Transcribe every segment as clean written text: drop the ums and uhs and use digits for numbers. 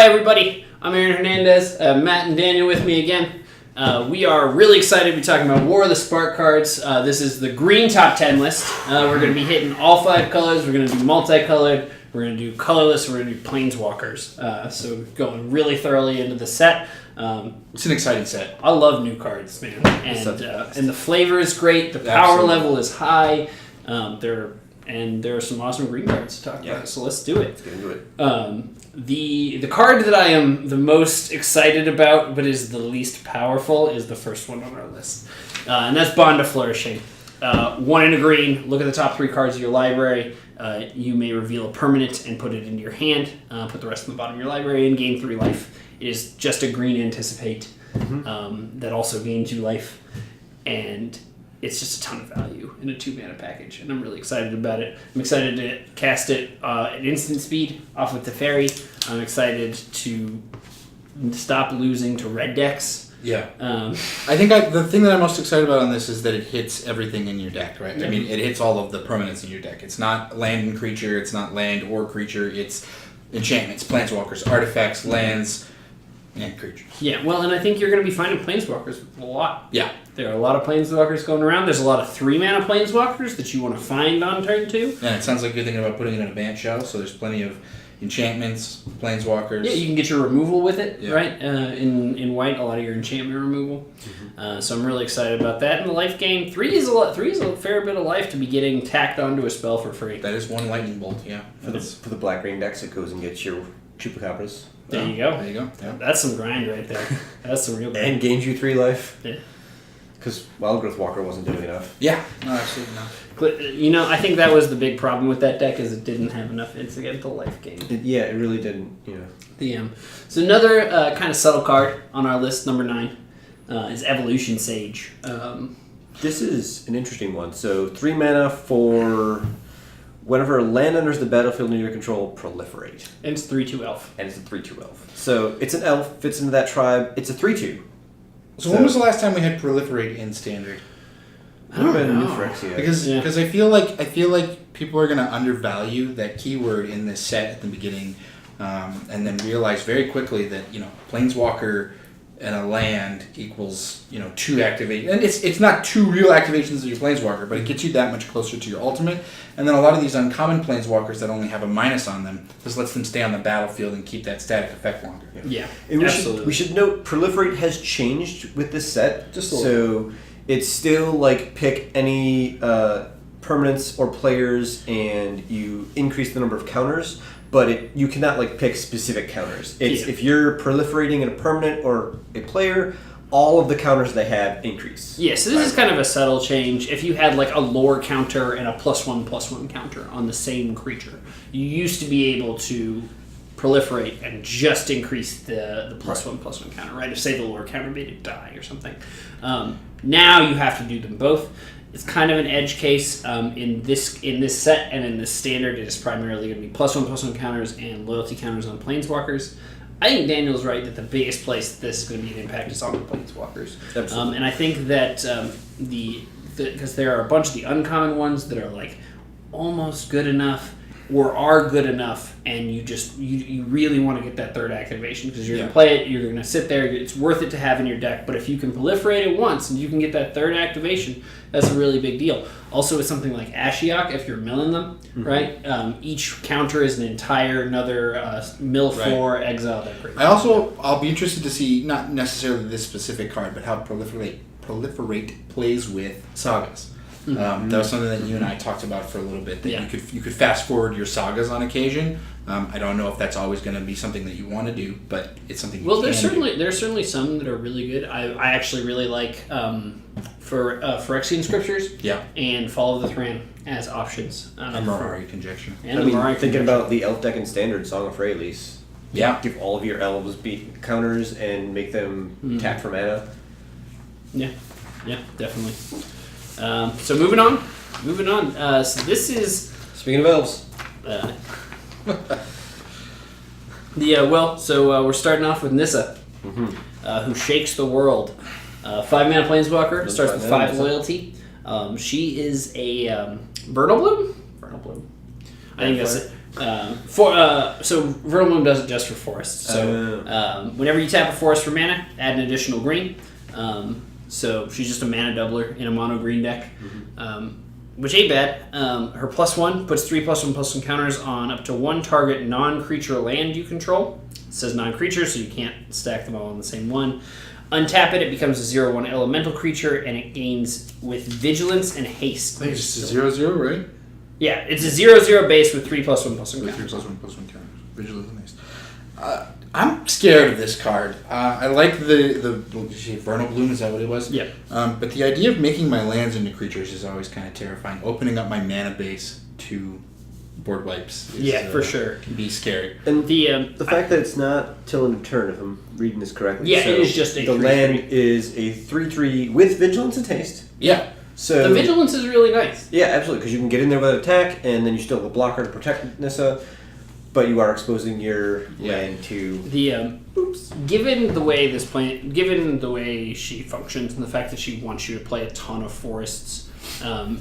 everybody. I'm Aaron Hernandez. Matt and Daniel with me again. We are really excited to be talking about War of the Spark cards. This is the green top 10 list. We're going to be hitting all 5 colors. We're going to do multicolored. We're going to do colorless. We're going to do Planeswalkers. So going really thoroughly into the set. It's an exciting set. I love new cards, man. And the flavor is great. The power level is high. There are some awesome green cards to talk about. So let's do it. Let's get into it. The card that I am the most excited about, but is the least powerful, is the first one on our list. And that's Bond of Flourishing. 1 in a green. Look at the top 3 cards of your library. You may reveal a permanent and put it into your hand. Put the rest in the bottom of your library and gain 3 life. It is just a green Anticipate that also gains you life. And it's just a ton of value in a 2-mana package, and I'm really excited about it. I'm excited to cast it at instant speed off with Teferi. I'm excited to stop losing to red decks. Yeah. I think the thing that I'm most excited about on this is that it hits everything in your deck, right? Yeah. I mean, it hits all of the permanents in your deck. It's not land and creature, it's not land or creature, it's enchantments, planeswalkers, artifacts, lands, and creatures. Yeah, well, and I think you're going to be finding planeswalkers a lot. Yeah. There are a lot of planeswalkers going around. There's a lot of 3-mana planeswalkers that you want to find on turn 2. And it sounds like you're thinking about putting it in a band shell, so there's plenty of enchantments, planeswalkers. Yeah, you can get your removal with it, Yeah. right? In white, a lot of your enchantment removal. So I'm really excited about that. And the life gain, 3 is a fair bit of life to be getting tacked onto a spell for free. That is 1 lightning bolt, yeah. For the black green decks, it goes and gets your Chupacabras. There you go. There you go. Yeah. That's some grind right there. That's some real grind. And gains you 3 life. Yeah. Because Wildgrowth Walker wasn't doing enough. Yeah, no, absolutely not. You know, I think that was the big problem with that deck, is it didn't have enough hits to get the life gain. It really didn't, So another kind of subtle card on our list, number 9, is Evolution Sage. This is an interesting one. So 3 mana for whenever land enters the battlefield under your control, proliferate. And it's 3/2 elf. And it's a 3/2 elf. So it's an elf, fits into that tribe. It's a 3/2. So when was the last time we had proliferate in standard? I don't know. Phyrexia. Because I feel like people are going to undervalue that keyword in this set at the beginning, and then realize very quickly that planeswalker and a land equals 2 activate, and it's not 2 real activations of your planeswalker, but it gets you that much closer to your ultimate. And then a lot of these uncommon planeswalkers that only have a minus on them just lets them stay on the battlefield and keep that static effect longer. Yeah, and absolutely. We should note proliferate has changed with this set. Just a little. So it's still like pick any permanents or players and you increase the number of counters, but you cannot pick specific counters. If you're proliferating in a permanent or a player, all of the counters they have increase. Yeah, so this is kind of a subtle change. If you had a lore counter and a +1/+1 counter on the same creature, you used to be able to proliferate and just increase the +1/+1 counter, right? If, say, the lore counter made it die or something. Now you have to do them both. It's kind of an edge case in this set, and in this standard, it is primarily going to be +1/+1 counters and loyalty counters on planeswalkers. I think Daniel's right that the biggest place that this is going to be an impact is on the planeswalkers. Absolutely. And I think that because there are a bunch of the uncommon ones that are almost good enough or are good enough, and you really want to get that 3rd activation because you're going to play it, you're going to sit there, it's worth it to have in your deck. But if you can proliferate it once and you can get that 3rd activation, that's a really big deal. Also with something like Ashiok, if you're milling them, right, each counter is another mill for exile that creature. I'll be interested to see, not necessarily this specific card, but how proliferate plays with sagas. That was something that you and I talked about for a little bit. That you could fast forward your sagas on occasion. I don't know if that's always going to be something that you want to do, but it's something. There's certainly some that are really good. I actually really like for Phyrexian Scriptures. Yeah. And Fall of the Thran as options. Mirari Conjecture. Thinking about the elf deck in standard, Song of Freyalise. Yeah. Give all of your elves beat counters and make them tap for mana. Yeah, definitely. So moving on. So this is... Speaking of elves. We're starting off with Nissa, who shakes the world. 5-mana planeswalker, starts with 5 loyalty. She is a Vernal Bloom? I think that's it. So Vernal Bloom does it just for forests. So whenever you tap a forest for mana, add an additional green. So she's just a mana doubler in a mono green deck, which ain't bad. Her +1 puts 3+1/+1 counters on up to one target non-creature land you control. It says non-creature, so you can't stack them all on the same one. Untap it, it becomes a 0/1 elemental creature, and it gains with vigilance and haste. I think it's just a 0/0, right? Yeah, it's a 0/0 base with 3+1/+1 counters. 3+1/+1 counters. Vigilance and haste. I'm scared of this card. I like the what did you say, Vernal Bloom, is that what it was? Yeah. But the idea of making my lands into creatures is always kind of terrifying. Opening up my mana base to board wipes is, for sure. Can be scary. And the fact that it's not till end of turn, if I'm reading this correctly. Yeah, so it is just a the 3/3. land is a 3/3 with vigilance and haste. Yeah. So The vigilance is really nice. Yeah, absolutely, because you can get in there with an attack, and then you still have a blocker to protect Nissa, but you are exposing your land to Given the way she functions and the fact that she wants you to play a ton of forests,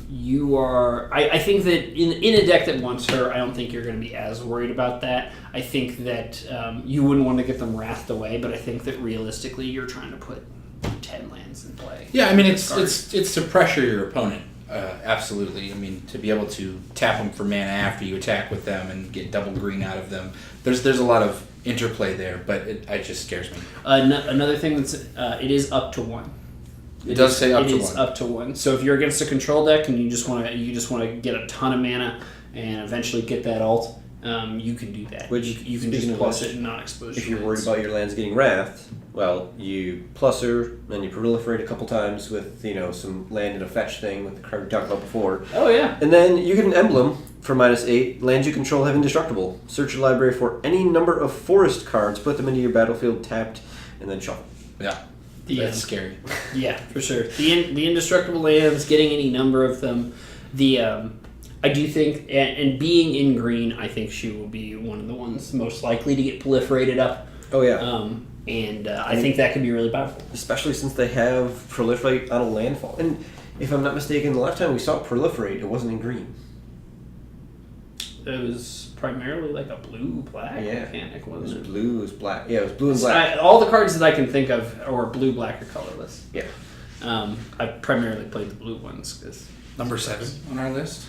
you are. I think that in a deck that wants her, I don't think you're going to be as worried about that. I think that you wouldn't want to get them wrathed away, but I think that realistically, you're trying to put 10 lands in play. Yeah, I mean it's to pressure your opponent. Absolutely. I mean, to be able to tap them for mana after you attack with them and get double green out of them. There's a lot of interplay there, but it just scares me. Another thing that's it is up to 1. It does say up to 1. It is up to 1. So if you're against a control deck and you just want to get a ton of mana and eventually get that ult, you can do that. Which you can just plus it and not expose. If you're worried about your lands getting wrathed, well, you plus her, and you proliferate a couple times with some land and a fetch thing with the card we talked about before. Oh yeah. And then you get an emblem for -8. Lands you control have indestructible. Search your library for any number of forest cards, put them into your battlefield tapped, and then shuffle. Yeah. That's scary. Yeah, for sure. The indestructible lands, getting any number of them. I do think, and being in green, I think she will be one of the ones most likely to get proliferated up. Oh yeah. I think that could be really powerful. Especially since they have proliferate on a landfall. And if I'm not mistaken, the last time we saw proliferate, it wasn't in green. It was primarily like a blue-black mechanic, wasn't it? It was blue, it was black. Yeah, it was blue and black. All the cards that I can think of are blue, black, or colorless. Yeah. I primarily played the blue ones because Number 7 on our list.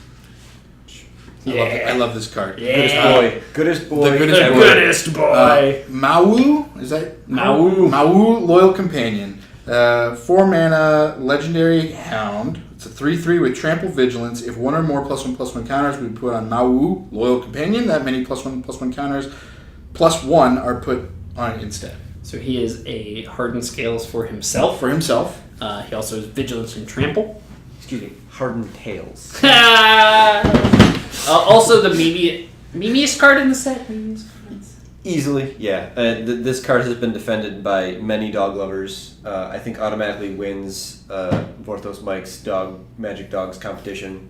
Yeah. I love this card. Yeah. Goodest boy. The The goodest boy. Mawu? Is that? Mawu. Mawu, Loyal Companion. 4 mana, Legendary Hound. It's a 3/3 with Trample Vigilance. If one or more +1/+1 counters we put on Mawu, Loyal Companion, that many +1/+1 counters +1 are put on it instead. So he is a hardened scales for himself. He also has vigilance and trample. Excuse me. Hardened tails. Also, the memeiest card in the set. Easily, yeah. This card has been defended by many dog lovers. I think automatically wins Vorthos Mike's Magic Dogs competition.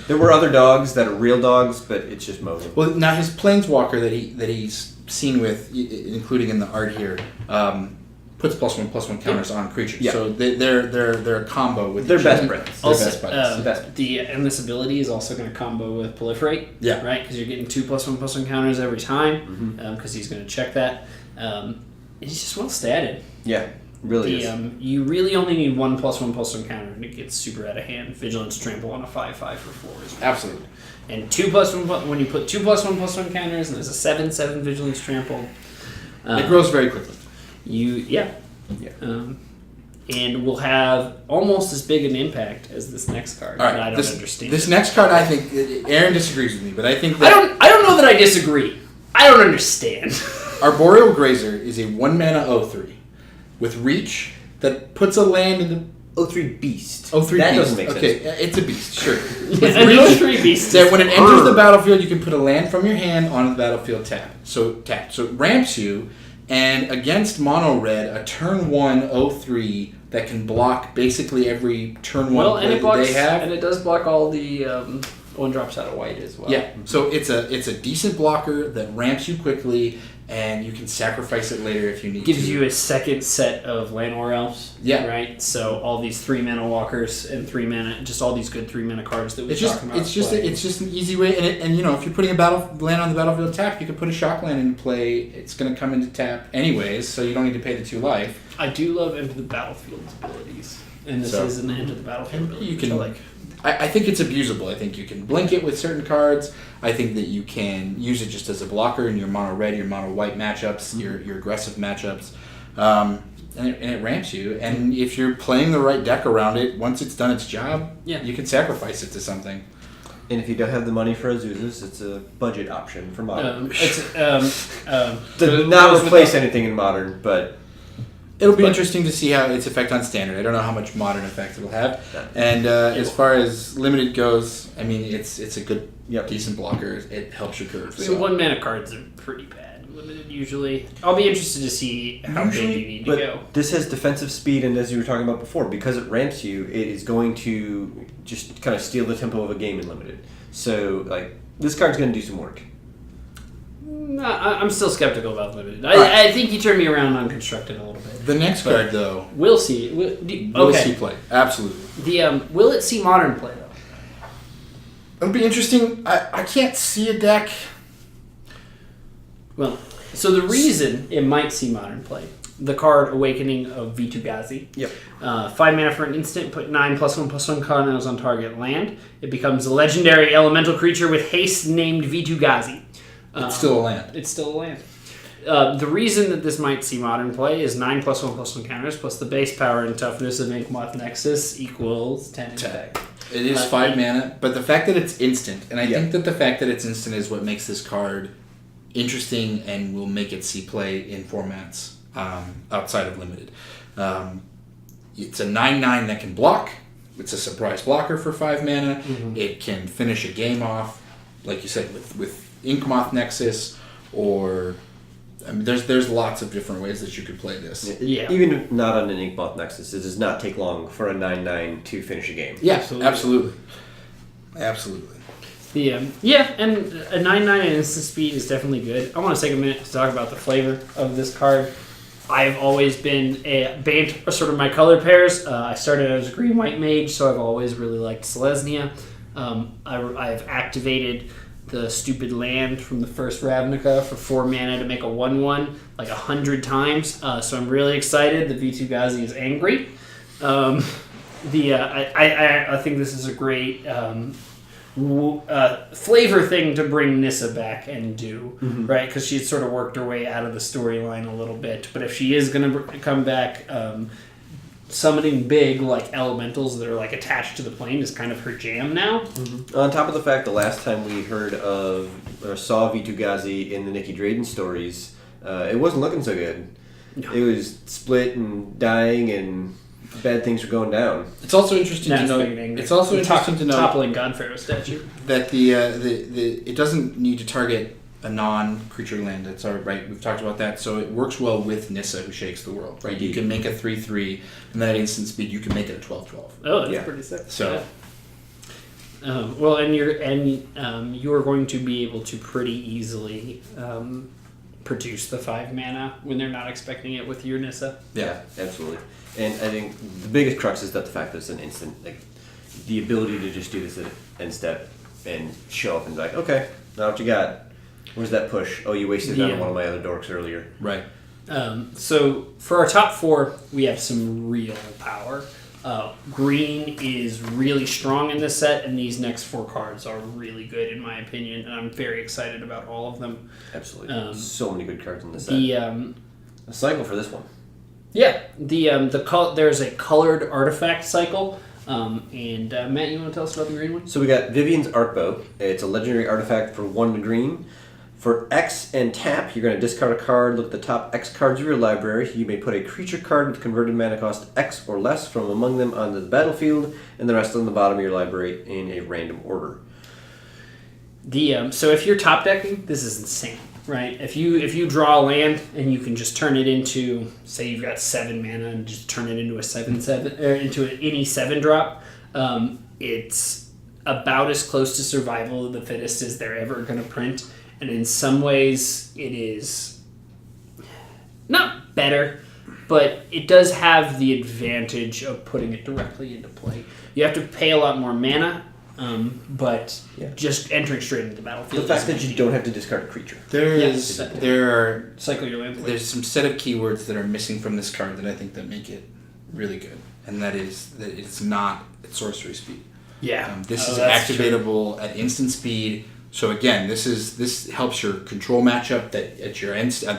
There were other dogs that are real dogs, but it's just Mosen. Well, now his Planeswalker that he's seen with, including in the art here, puts +1/+1 counters on creatures. Yeah. So they're a combo with They're each best other. friends. They're Also, best buds. and this ability is also going to combo with proliferate. Yeah. Right, because you're getting 2 +1/+1 counters every time. Because he's going to check that. He's just well statted. Yeah, really is. You really only need 1 +1/+1 counter, and it gets super out of hand. Vigilance trample on a 5/5 for 4 is Absolutely. And 2 +1 when you put 2 +1/+1 counters, and there's a 7/7 vigilance trample. It grows very quickly. And will have almost as big an impact as this next card. All right, and I don't understand. This next card, I think Aaron disagrees with me, but I think that I don't know that I disagree. I don't understand. Arboreal Grazer is a 1 mana 0/3 with reach that puts a land in the 0/3 beast. 0/3 that beast. doesn't make sense. Okay, it's a beast, sure. An 0/3 beast. That when it enters the battlefield, you can put a land from your hand onto the battlefield tap. So it ramps you, and against mono red, a turn 1 0/3 that can block basically every turn 1 play that they have. And it does block all the 1 drops out of white as well. Yeah, so it's a decent blocker that ramps you quickly, and you can sacrifice it later if you need Gives to. you a second set of Llanowar Elves. Yeah. Right? So all these 3-mana walkers and 3-mana, just all these good 3-mana cards that we It's just talking about. it's just an easy way, and you know, if you're putting a land on the battlefield tap, you could put a shock land into play. It's going to come into tap anyways, so you don't need to pay the 2 life. I do love Enter the Battlefield's abilities. And this is an Enter the Battlefield ability, You which can I like. I think it's abusable. I think you can blink it with certain cards. I think that you can use it just as a blocker in your mono red, your mono white matchups, your aggressive matchups, and it ramps you. And if you're playing the right deck around it, once it's done its job, you can sacrifice it to something. And if you don't have the money for Azusa's, it's a budget option for Modern. Does not replace anything in Modern, but it'll be interesting to see how its effect on Standard. I don't know how much Modern effect it'll have. And as far as Limited goes, I mean, it's a good, decent blocker. It helps your curve. So 1-mana cards are pretty bad. Limited usually. I'll be interested to see how big you need to go. This has defensive speed, and as you were talking about before, because it ramps you, it is going to just kind of steal the tempo of a game in Limited. So, like, this card's going to do some work. No, I'm still skeptical about Limited. I think you turned me around on Constructed a little bit. The next card, though, we'll see. We'll see play. Absolutely. Will it see Modern play, though? It'll be interesting. I can't see a deck. Well, so the reason it might see Modern play, the card Awakening of Vitu-Ghazi. Yep. 5 mana for an instant, put 9+1/+1 counters on target land. It becomes a legendary elemental creature with haste named Vitu-Ghazi. It's still a land. It's still a land. The reason that this might see Modern play is 9+1/+1 counters plus the base power and toughness of Inkmoth Nexus equals 10 in deck. It is 5 mana, but the fact that it's instant, and I think that the fact that it's instant is what makes this card interesting and will make it see play in formats outside of Limited. It's a 9/9 that can block. It's a surprise blocker for 5 mana. Mm-hmm. It can finish a game off, like you said, with Inkmoth Nexus, or I mean, there's lots of different ways that you could play this. Yeah. Even if not on an Inkmoth Nexus, it does not take long for a 9/9 to finish a game. Yeah, absolutely. And a 9/9 and instant speed is definitely good. I want to take a minute to talk about the flavor of this card. I've always been sort of my color pairs. I started as a green-white mage, so I've always really liked Selesnya. I've activated the stupid land from the first Ravnica for 4 mana to make a 1/1 like 100 times. So I'm really excited that Vitu-Ghazi is angry. I think this is a great flavor thing to bring Nissa back and do, right? Because she's sort of worked her way out of the storyline a little bit. But if she is going to come back, summoning big like elementals that are like attached to the plane is kind of her jam now. Mm-hmm. On top of the fact, the last time we heard of or saw Vitu-Ghazi in the Nikki Drayden stories, it wasn't looking so good. No. It was split and dying and bad things were going down. It's also interesting to know. It's also interesting to know toppling Godpharaoh statue. That the it doesn't need to target a non-creature land. That's all right. We've talked about that. So it works well with Nissa, who shakes the world. Right. You can make a 3/3, and then at instant speed, you can make it a 12/12. Oh, that's pretty sick. So. Well, and you're going to be able to pretty easily produce the 5 mana when they're not expecting it with your Nissa. Yeah, absolutely. And I think the biggest crux is that the fact that it's an instant, like the ability to just do this at end step and show up and be like, okay, now what you got? Where's that push? Oh, you wasted it on one of my other dorks earlier. Right. So for our top 4, we have some real power. Green is really strong in this set, and these next 4 cards are really good in my opinion, and I'm very excited about all of them. Absolutely. So many good cards in this set. A cycle for this one. Yeah. There's a colored artifact cycle. And Matt, you want to tell us about the green one? So we got Vivian's Arcbow. It's a legendary artifact for 1 green. For X and tap, you're going to discard a card, look at the top X cards of your library. You may put a creature card with converted mana cost X or less from among them onto the battlefield, and the rest on the bottom of your library in a random order. So if you're top decking, this is insane, right? If you draw a land and you can just turn it into, say you've got 7 mana and just turn it into a 7/7 or into any 7-drop, it's about as close to survival of the fittest as they're ever going to print. And in some ways, it is not better, but it does have the advantage of putting it directly into play. You have to pay a lot more mana, but just entering straight into the battlefield. The fact that you don't have to discard a creature. Cycle your land. There's some set of keywords that are missing from this card that I think that make it really good, and that is that it's not at sorcery speed. Yeah, this is activatable at instant speed. So again, this helps your control matchup. That at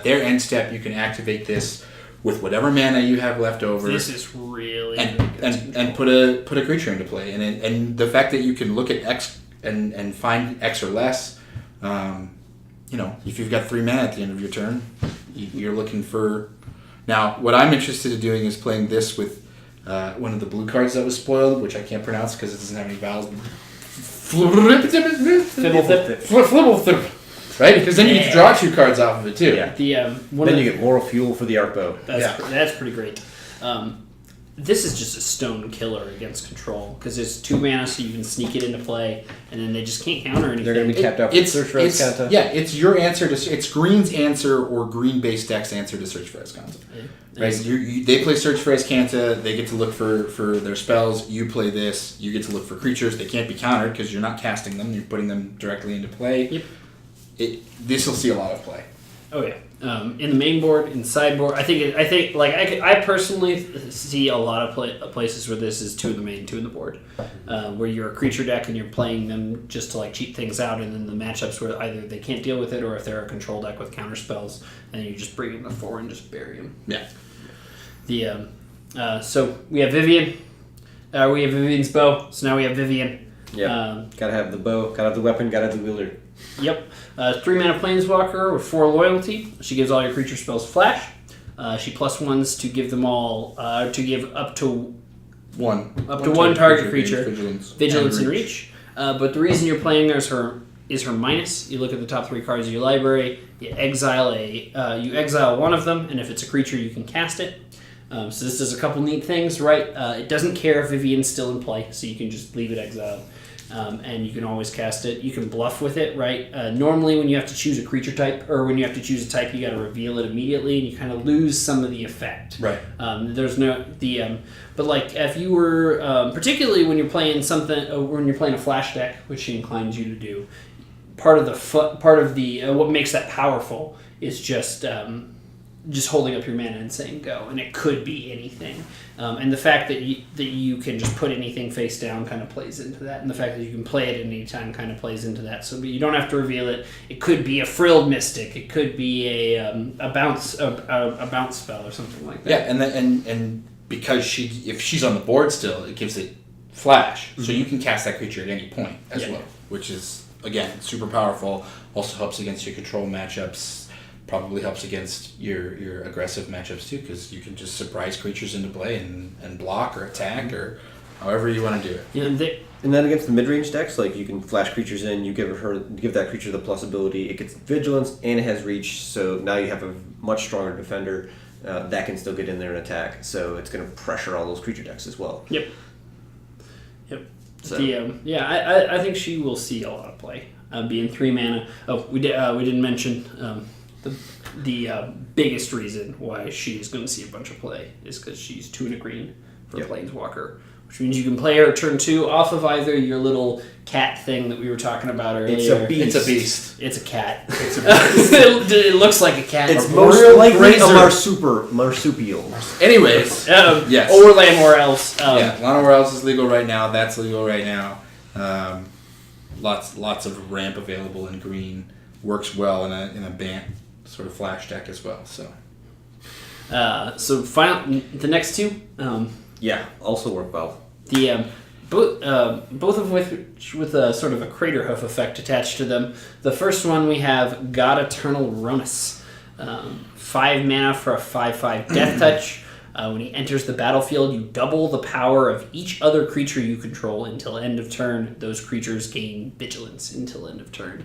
their end step, you can activate this with whatever mana you have left over. This is really and put a creature into play, and the fact that you can look at X and find X or less. If you've got 3 mana at the end of your turn, you're looking for. Now, what I'm interested in doing is playing this with one of the blue cards that was spoiled, which I can't pronounce because it doesn't have any vowels. Right? Because then you get to draw 2 cards off of it too. Yeah. Then you get moral fuel for the arc bow. That's pretty great. This is just a stone killer against control because it's 2 mana, so you can sneak it into play, and then they just can't counter anything. They're going to be capped out for Search for Azcanta. Yeah, it's your answer to it's Green's answer or Green-based deck's answer to Search for Azcanta. Right? They play Search for Azcanta. They get to look for their spells. You play this. You get to look for creatures. They can't be countered because you're not casting them. You're putting them directly into play. Yep. This will see a lot of play. Oh yeah. In the main board, in the sideboard, I personally see a lot of places where this is 2 in the main, 2 in the board, where you're a creature deck and you're playing them just to cheat things out, and then the matchups where either they can't deal with it or if they're a control deck with counter spells, and you just bring them to 4 and just bury them. Yeah. So we have Vivian. We have Vivian's bow. So now we have Vivian. Yeah. Gotta have the bow. Gotta have the weapon. Gotta have the wielder. Yep. 3 mana planeswalker with 4 loyalty. She gives all your creature spells flash. She +1s to give them all to give up to one target creature vigilance and reach. But the reason you're playing her is her minus. You look at the top 3 cards of your library. You exile one of them, and if it's a creature, you can cast it. So this does a couple neat things, right? It doesn't care if Vivian's still in play, so you can just leave it exiled. And you can always cast it. You can bluff with it, right? Normally, when you have to choose a creature type, or when you have to choose a type, you got to reveal it immediately, and you kind of lose some of the effect. Right. There's no but if you were particularly when you're playing when you're playing a flash deck, which she inclines you to do, part of the what makes that powerful is just holding up your mana and saying go, and it could be anything. And the fact that you can just put anything face down kind of plays into that, and the fact that you can play it at any time kind of plays into that. So you don't have to reveal it. It could be a frilled mystic. It could be a bounce spell or something like that. Yeah, and because if she's on the board still, it gives it flash, so you can cast that creature at any point as well, which is again super powerful. Also helps against your control matchups. Probably helps against your aggressive matchups too, because you can just surprise creatures into play and block or attack or however you want to do it. Yeah, and then against the mid-range decks, you can flash creatures in. You give that creature the plus ability. It gets vigilance and it has reach, so now you have a much stronger defender that can still get in there and attack. So it's going to pressure all those creature decks as well. Yep. So. I think she will see a lot of play. Being 3 mana. Oh, we didn't mention. The biggest reason why she's going to see a bunch of play is because she's 2 and a green for Planeswalker, which means you can play her turn 2 off of either your little cat thing that we were talking about earlier. It's a beast. It's a cat. It's a beast. It looks like a cat. It's most likely a marsupial. Anyways, yes. Or land or else. Land or else is legal right now. That's legal right now. Lots of ramp available in green. Works well in a Bant sort of flash deck as well. So the next 2, also work well. The both of which with a sort of a crater hoof effect attached to them. The first one we have God Eternal Ronus, 5 mana for a 5/5 death touch. When he enters the battlefield, you double the power of each other creature you control until end of turn. Those creatures gain vigilance until end of turn.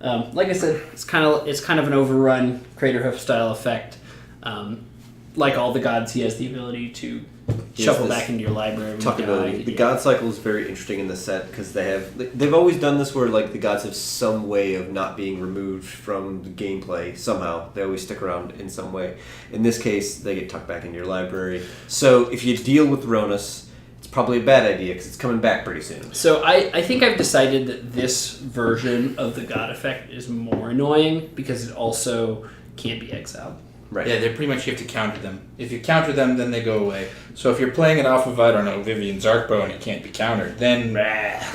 Like I said, it's kind of an overrun Crater Hoof style effect. like all the gods, he has the ability to shuffle back into your library. Tuckability. The god cycle is very interesting in the set because they've always done this where like the gods have some way of not being removed from the gameplay somehow. They always stick around in some way. In this case, they get tucked back into your library. So if you deal with Ronus, it's probably a bad idea because it's coming back pretty soon. So I think I've decided that this version of the god effect is more annoying because it also can't be exiled. Right. Yeah, they're pretty much, you have to counter them. If you counter them, then they go away. So if you're playing it off of, I don't know, Vivian's Arcbow and it can't be countered, then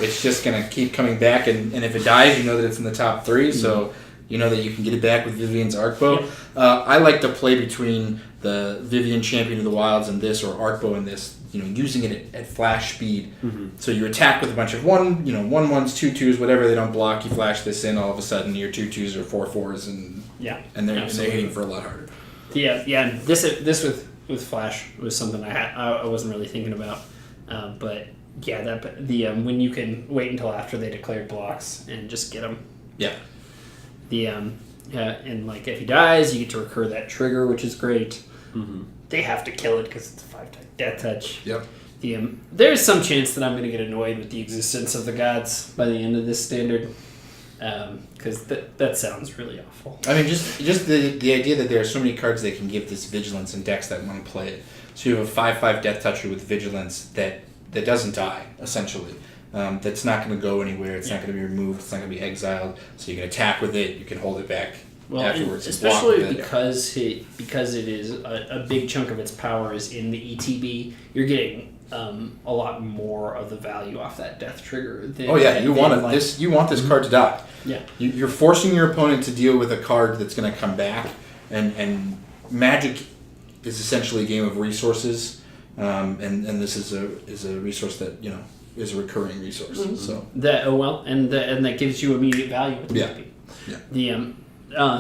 it's just going to keep coming back. And if it dies, you know that it's in the top 3, so you know that you can get it back with Vivian's Arcbow. I like to play between the Vivian Champion of the Wilds and this, or Arcbow and this, using it at flash speed. So you attack with a bunch of 1-1s, 2-2s, whatever, they don't block, you flash this in, all of a sudden your 2-2s are 4-4s, and they're hitting for a lot harder. Yeah. This with Flash was something I wasn't really thinking about, but yeah, when you can wait until after they declared blocks and just get them. Yeah. And like if he dies, you get to recur that trigger, which is great. They have to kill it because it's a 5-type death touch. Yep. There's some chance that I'm going to get annoyed with the existence of the gods by the end of this standard. Because that sounds really awful. I mean, just the idea that there are so many cards that can give this vigilance in decks that want to play it. So you have a 5/5 Death Toucher with vigilance that doesn't die, essentially. That's not going to go anywhere. It's not going to be removed. It's not going to be exiled. So you can attack with it. You can hold it back afterwards. Especially because it is a big chunk of its power is in the ETB. You're getting a lot more of the value off that death trigger. You want this card to die. Yeah, you're forcing your opponent to deal with a card that's going to come back, and Magic is essentially a game of resources, and this is a resource that is a recurring resource. So and that gives you immediate value.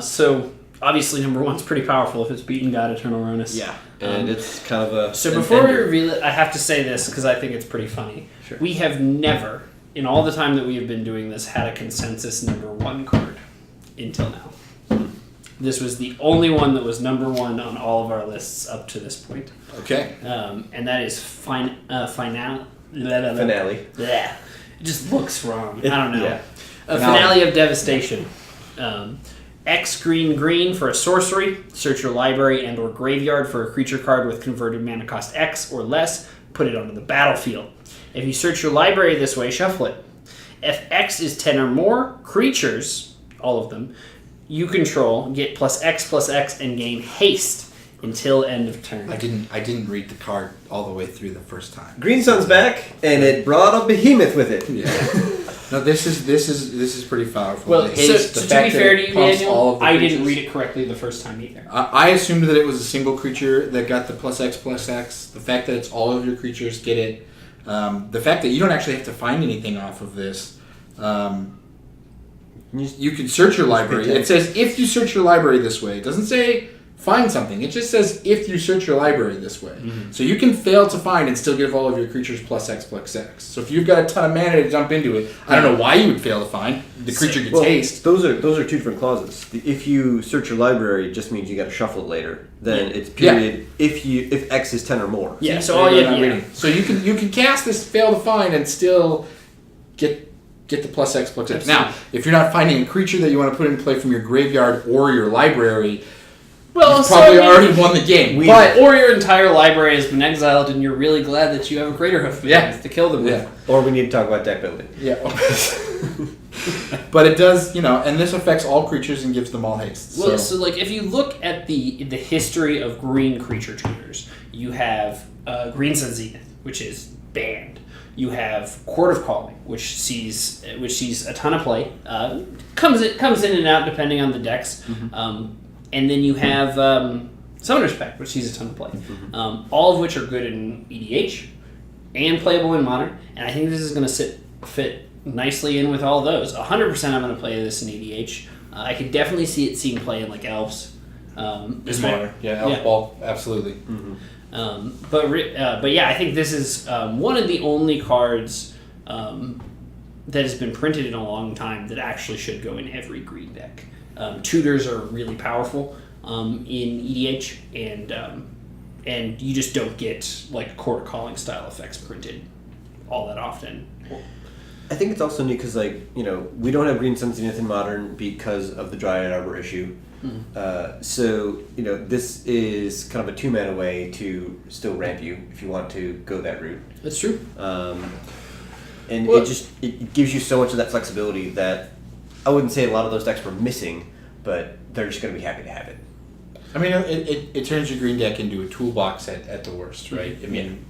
So obviously number 1's pretty powerful if it's beating God Eternal Ronus. Yeah, and it's kind of a... So before we reveal it, I have to say this because I think it's pretty funny. Sure. We have never, in all the time that we have been doing this, had a consensus number 1 card until now. This was the only one that was number 1 on all of our lists up to this point. Okay. And that is Finale. Finale. Yeah. It just looks wrong. I don't know. Yeah. Finale of Devastation. X green for a sorcery. Search your library and or graveyard for a creature card with converted mana cost X or less. Put it onto the battlefield. If you search your library this way, shuffle it. If X is 10 or more, creatures, all of them, you control, get +X and gain haste until end of turn. I didn't read the card all the way through the first time. Green Sun's back, and it brought a behemoth with it. Yeah. No, this is pretty powerful. Well, so to be fair to you, Daniel, I didn't read it correctly the first time either. I assumed that it was a single creature that got the +X. The fact that it's all of your creatures get it. The fact that you don't actually have to find anything off of this. You can search your library. It says if you search your library this way. It doesn't say find something. It just says if you search your library this way. So you can fail to find and still give all of your creatures +X. So if you've got a ton of mana to dump into it, I don't know why you would fail to find. The creature gets haste. Those are 2 different clauses. If you search your library, just means you got to shuffle it later. Then it's period if X is 10 or more. Yeah. So all you So you can cast this fail to find and still get the +X. Absolutely. Now, if you're not finding a creature that you want to put in play from your graveyard or your library, you've probably already won the game. Or your entire library has been exiled and you're really glad that you have a Greater Hoof to kill them with. Or we need to talk about deck building. Yeah. But it does, and this affects all creatures and gives them all haste. Well, so like if you look at the history of green creature tutors, you have Green Sun Zenith, which is banned. You have Court of Calling, which sees a ton of play. Comes in and out depending on the decks. And then you have Summoner's Pact, which sees a ton of play. All of which are good in EDH and playable in Modern. And I think this is going to fit nicely in with all those. 100% I'm going to play this in EDH. I could definitely see it seeing play in like Elves. Modern. Yeah, Elf Ball, absolutely. But yeah, I think this is one of the only cards that has been printed in a long time that actually should go in every green deck. Tutors are really powerful in EDH, and and you just don't get like Court Calling style effects printed all that often. I think it's also neat because, like, you know, we don't have green sensitivity in Modern because of the Dryad Arbor issue. So, you know, this is kind of a 2-mana way to still ramp you if you want to go that route. That's true. And it gives you so much of that flexibility that I wouldn't say a lot of those decks were missing, but they're just going to be happy to have it. I mean, it turns your green deck into a toolbox at the worst, right? I mean,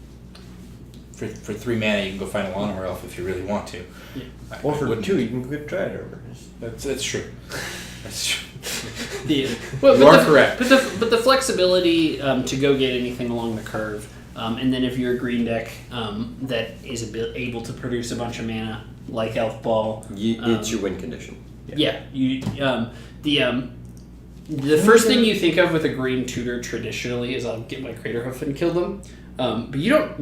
for 3 mana, you can go find a Llanowar Elf if you really want to. Yeah. Or for 2, you can go get Dryad Arbor. That's true. That's true. Well, you are correct. But the flexibility to go get anything along the curve, and then if you're a green deck that is able to produce a bunch of mana, like Elf Ball, it's your win condition. Yeah, you the first thing you think of with a green tutor traditionally is I'll get my Craterhoof and kill them, but you don't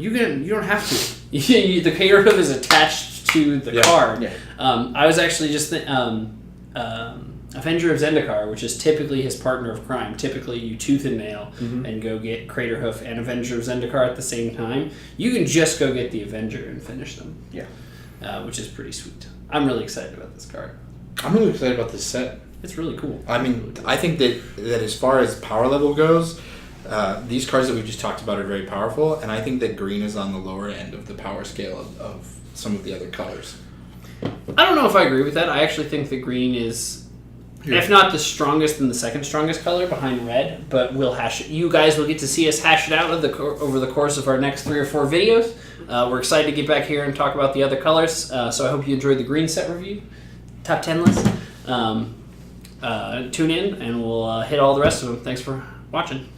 have to. The Craterhoof is attached to the card. Yeah. I was actually just Avenger of Zendikar, which is typically his partner of crime. Typically, you tooth and nail and go get Craterhoof and Avenger of Zendikar at the same time. You can just go get the Avenger and finish them. Yeah, which is pretty sweet. I'm really excited about this card. I'm really excited about this set. It's really cool. I mean, I think that as far as power level goes, these cards that we just talked about are very powerful, and I think that green is on the lower end of the power scale of some of the other colors. I don't know if I agree with that. I actually think that green is, if not the strongest, then the second strongest color behind red. But we'll hash it. You guys will get to see us hash it out over the course of our next 3 or 4 videos. We're excited to get back here and talk about the other colors. So I hope you enjoyed the green set review, top 10 list. Tune in, and we'll hit all the rest of them. Thanks for watching.